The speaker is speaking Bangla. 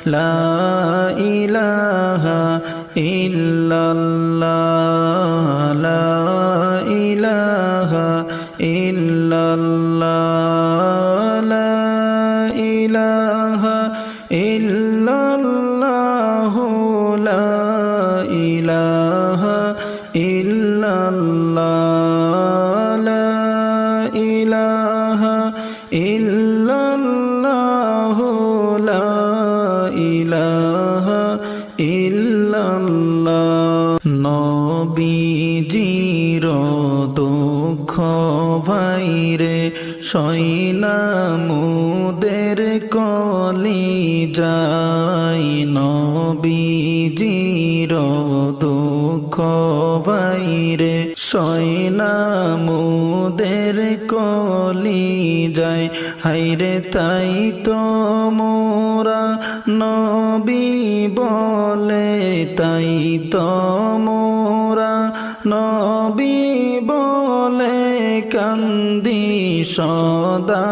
লা ইলাহা ইল্লাল্লাহ লা ইলাহা ইল্লাল্লাহ লা ইলাহা ইল্লাল্লাহ লা ইলাহা ইল্লাল্লাহ লা ইলাহা ইল্লাল্লাহ লা ইলাহা ইল্লাল্লাহ নবীজির দুঃখ ভাইরে সইনা মুদের কলি যায় নবীজির দুঃখ ভাইরে সইনা মুদের কলি যায় হাইরে তাই তো মোরা নবী বলে তাই তো মোরা নবী বলে কান্দি সদা